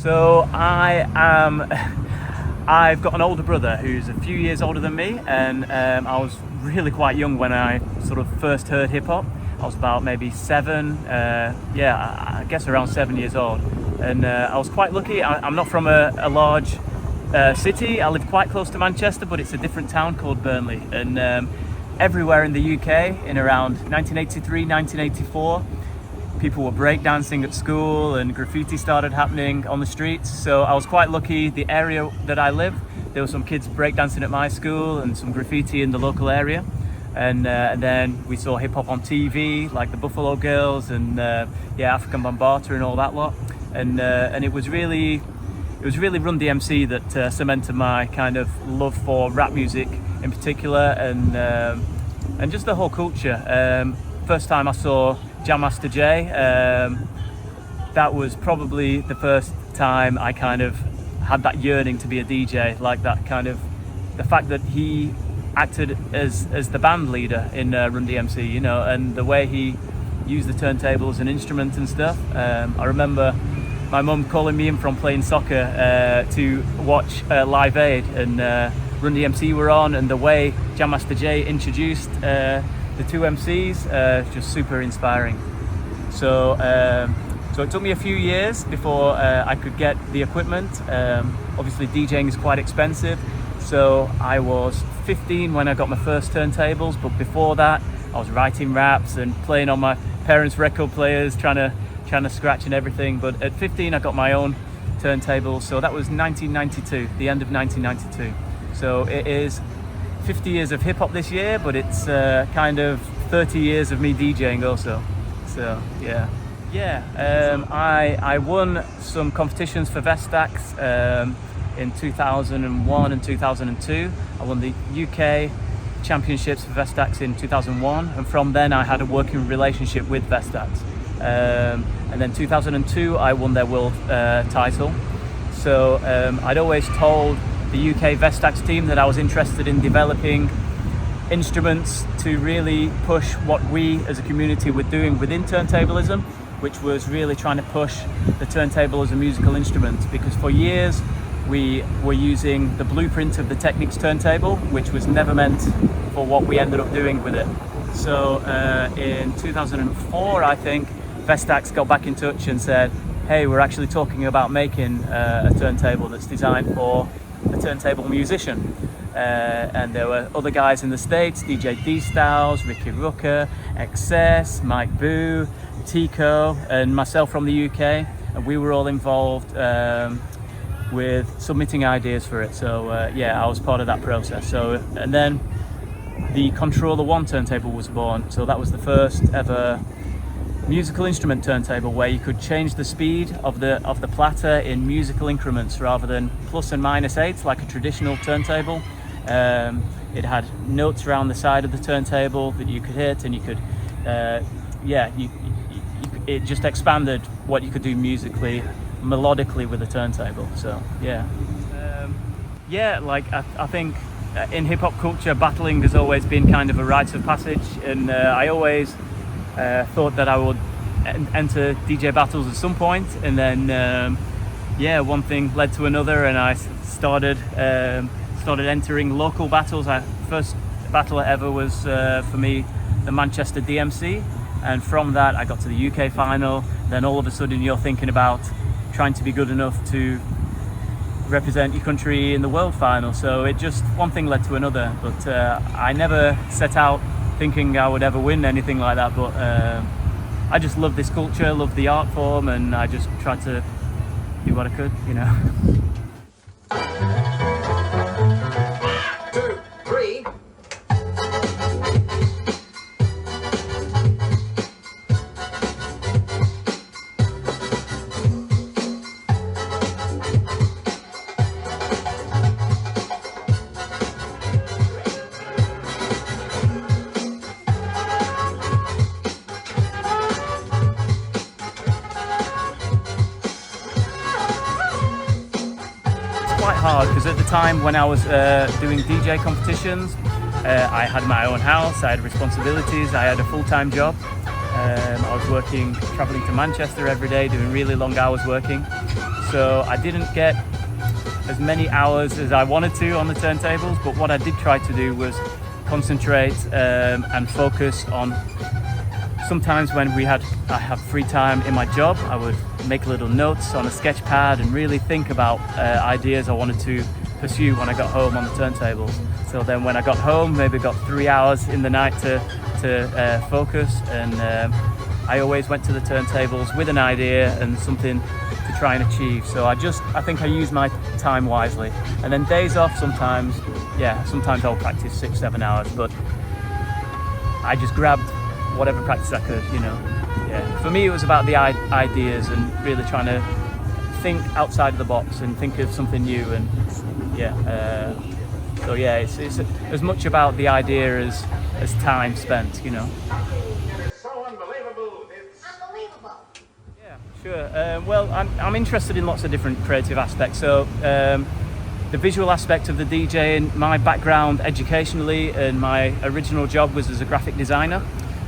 So I've got an older brother who's a few years older than me, and I was really quite young when I sort of first heard hip hop. I was about maybe 7, I guess around 7 years old, and I was quite lucky. I'm not from a large city. I live quite close to Manchester, but it's a different town called Burnley, and everywhere in the UK in around 1983, 1984, people were breakdancing at school and graffiti started happening on the streets. So I was quite lucky. The area that I live, there were some kids breakdancing at my school and some graffiti in the local area. And then we saw hip hop on TV, like the Buffalo Girls and African Bambaataa and all that lot. And it was really Run DMC that cemented my kind of love for rap music in particular, and just the whole culture. First time I saw Jam Master Jay, that was probably the first time I kind of had that yearning to be a DJ, like that kind of, the fact that he acted as the band leader in Run DMC, you know, and the way he used the turntable as an instrument and stuff. I remember my mum calling me in from playing soccer to watch Live Aid, and Run DMC were on, and the way Jam Master Jay introduced the two MCs, just super inspiring. So it took me a few years before I could get the equipment. Obviously DJing is quite expensive, so I was 15 when I got my first turntables, but before that I was writing raps and playing on my parents' record players, trying to scratch and everything. But at 15 I got my own turntable, so that was 1992, the end of 1992. So it is 50 years of hip hop this year, but it's kind of 30 years of me DJing also. So yeah. I won some competitions for Vestax in 2001 and 2002. I won the UK championships for Vestax in 2001, and from then I had a working relationship with Vestax. And then 2002 I won their world title. So I'd always told the UK Vestax team that I was interested in developing instruments to really push what we as a community were doing within turntablism, which was really trying to push the turntable as a musical instrument, because for years we were using the blueprint of the Technics turntable, which was never meant for what we ended up doing with it. So in 2004, I think, Vestax got back in touch and said, hey, we're actually talking about making a turntable that's designed for a turntable musician. And there were other guys in the States, DJ D-Styles, Ricky Rucker, XS, Mike Boo, Tico, and myself from the UK, and we were all involved with submitting ideas for it. So I was part of that process. So, and then the Controller One turntable was born. So that was the first ever musical instrument turntable where you could change the speed of the platter in musical increments rather than plus and minus 8 like a traditional turntable. It had notes around the side of the turntable that you could hit, and you could it just expanded what you could do musically, melodically with a turntable. So I think in hip hop culture, battling has always been kind of a rite of passage, and I always thought that I would enter DJ battles at some point, and then one thing led to another, and I started entering local battles. First battle ever was for me the Manchester DMC, and from that I got to the UK final. Then all of a sudden you're thinking about trying to be good enough to represent your country in the world final. So it just, one thing led to another, but I never set out thinking I would ever win anything like that, but I just love this culture, love the art form, and I just tried to do what I could, you know. Quite hard, because at the time when I was doing DJ competitions, I had my own house, I had responsibilities, I had a full-time job. I was traveling to Manchester every day, doing really long hours working. so I didn't get as many hours as I wanted to on the turntables, but what I did try to do was concentrate and focus on. Sometimes when I have free time in my job, I would make little notes on a sketch pad and really think about ideas I wanted to pursue when I got home on the turntables. So then when I got home, maybe got 3 hours in the night to focus, and I always went to the turntables with an idea and something to try and achieve. So I think I use my time wisely. And then days off, sometimes I'll practice 6-7 hours, but I just grabbed whatever practice I could, For me, it was about the ideas and really trying to think outside of the box and think of something new. And it's as much about the idea as time spent, It's so unbelievable. It's unbelievable. Yeah, sure. Well, I'm interested in lots of different creative aspects. So the visual aspect of the DJing, my background educationally and my original job was as a graphic designer.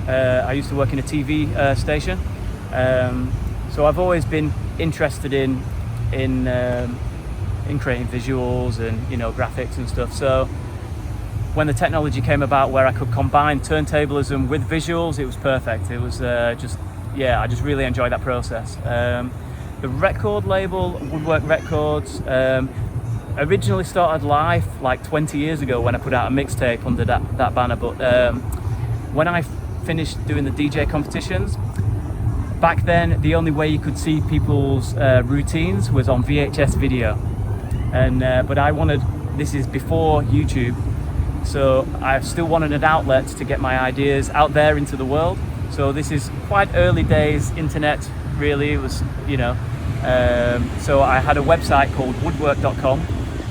I used to work in a TV station, so I've always been interested in creating visuals and graphics and stuff. So when the technology came about where I could combine turntablism with visuals, it was perfect. It was I just really enjoyed that process. The record label, Woodwork Records, originally started life like 20 years ago when I put out a mixtape under that banner, but when I finished doing the DJ competitions, back then the only way you could see people's routines was on VHS video, and but this is before YouTube, so I still wanted an outlet to get my ideas out there into the world. So this is quite early days internet, really. It was so I had a website called woodwork.com,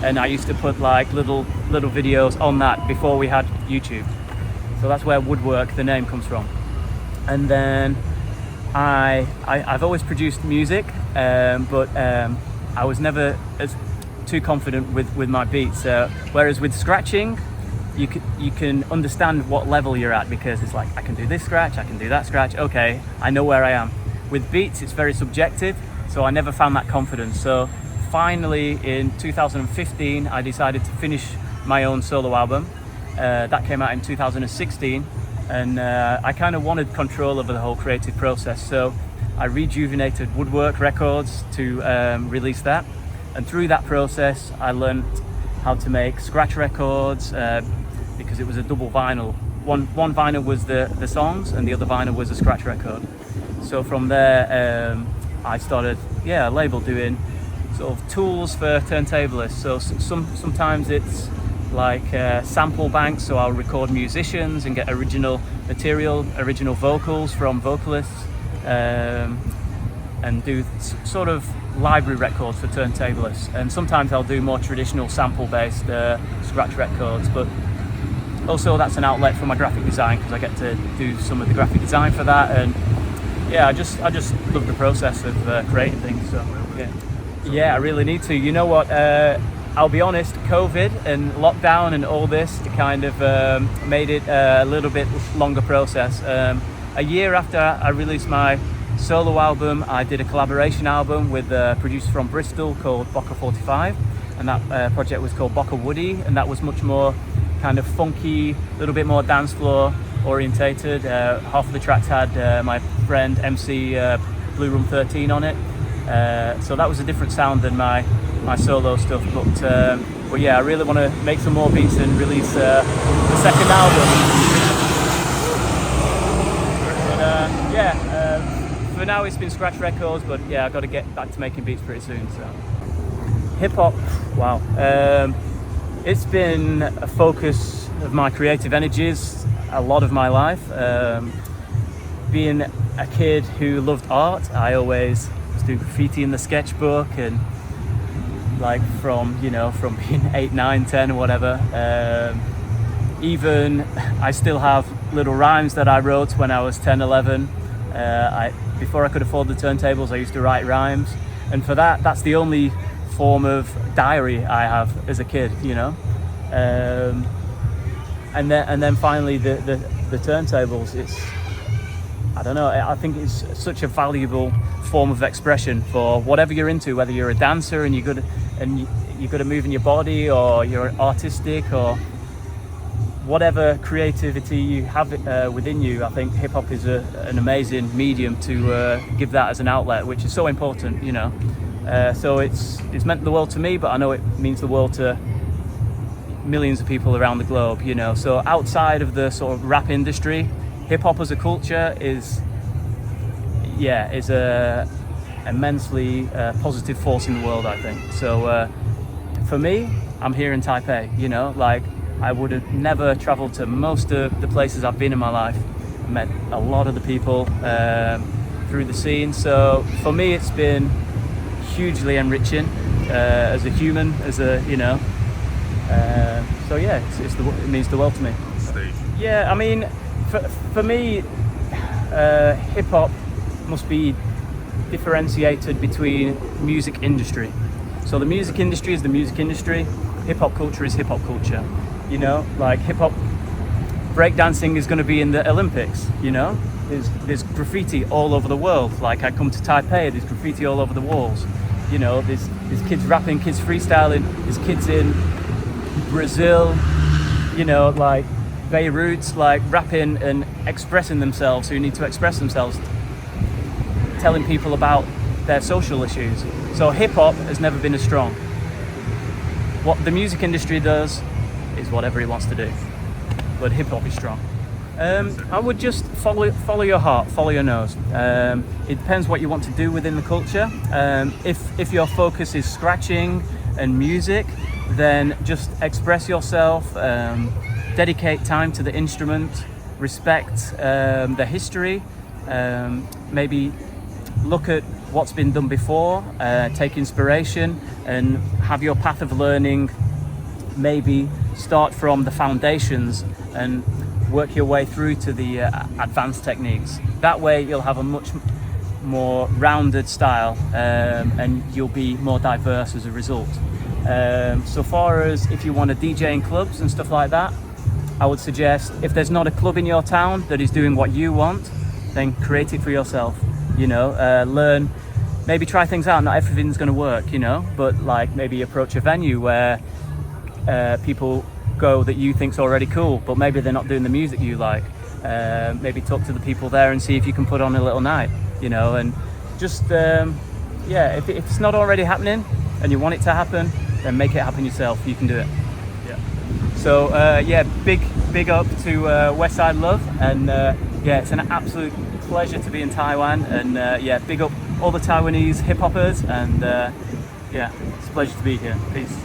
and I used to put like little videos on that before we had YouTube. So that's where Woodwork, the name, comes from. And then I've always produced music, but I was never too confident with my beats. Whereas with scratching, you can understand what level you're at, because it's like, I can do this scratch, I can do that scratch. Okay, I know where I am. With beats, it's very subjective, so I never found that confidence. So finally, in 2015, I decided to finish my own solo album. That came out in 2016, and I kind of wanted control over the whole creative process, so I rejuvenated Woodwork Records to release that. And through that process I learned how to make scratch records, because it was a double vinyl. One vinyl was the songs, and the other vinyl was a scratch record. So from there I started a label doing sort of tools for turntablists. So sometimes it's like sample banks, so I'll record musicians and get original material, original vocals from vocalists, and do sort of library records for turntablists. And sometimes I'll do more traditional sample-based scratch records, but also that's an outlet for my graphic design, because I get to do some of the graphic design for that. And I just love the process of creating things. So I really need to. You know what? I'll be honest, COVID and lockdown and all this kind of made it a little bit longer process. A year after I released my solo album, I did a collaboration album with a producer from Bristol called Bocca 45, and that project was called Bocca Woody, and that was much more kind of funky, a little bit more dance floor orientated. Half of the tracks had my friend MC Blue Room 13 on it, so that was a different sound than my solo stuff, but I really want to make some more beats and release the second album. But for now it's been scratch records, but I've got to get back to making beats pretty soon. So hip hop, wow, it's been a focus of my creative energies a lot of my life. Being a kid who loved art, I always was doing graffiti in the sketchbook, and like from being 8, 9, 10 or whatever. Even I still have little rhymes that I wrote when I was 10, 11. Before I could afford the turntables, I used to write rhymes, and for that's the only form of diary I have as a kid, and then finally the turntables. I don't know, I think it's such a valuable form of expression for whatever you're into, whether you're a dancer and you're good at moving your body, or you're artistic, or whatever creativity you have within you. I think hip hop is an amazing medium to give that as an outlet, which is so important, you know. So it's meant the world to me, but I know it means the world to millions of people around the globe, you know. So outside of the sort of rap industry, hip hop as a culture is a immensely positive force in the world, I think. So for me, I'm here in Taipei, you know, like I would have never traveled to most of the places I've been in my life. I met a lot of the people through the scene. So for me, it's been hugely enriching as a human, as a, you know. So yeah, it means the world to me. Yeah, I mean, for me, hip hop must be differentiated between music industry. So the music industry is the music industry. Hip hop culture is hip hop culture. You know, like hip hop breakdancing is going to be in the Olympics. You know, there's graffiti all over the world. Like I come to Taipei, there's graffiti all over the walls. You know, there's kids rapping, kids freestyling. There's kids in Brazil, you know, like Beirut, like rapping and expressing themselves, who need to express themselves, telling people about their social issues. So hip hop has never been as strong. What the music industry does is whatever it wants to do, but hip hop is strong. I would just follow your heart, follow your nose. It depends what you want to do within the culture. If your focus is scratching and music, then just express yourself, dedicate time to the instrument, respect the history, maybe look at what's been done before, take inspiration and have your path of learning maybe start from the foundations and work your way through to the advanced techniques. That way you'll have a much more rounded style, and you'll be more diverse as a result. So far as if you want to DJ in clubs and stuff like that, I would suggest if there's not a club in your town that is doing what you want, then create it for yourself. You know, learn, maybe try things out. Not everything's going to work, you know, but like maybe approach a venue where people go that you think's already cool, but maybe they're not doing the music you like. Maybe talk to the people there and see if you can put on a little night, you know, and just if it's not already happening and you want it to happen, then make it happen yourself. You can do it. Yeah. So big up to Westside Love, and it's an absolute pleasure to be in Taiwan, and big up all the Taiwanese hip hoppers, and it's a pleasure to be here. Peace.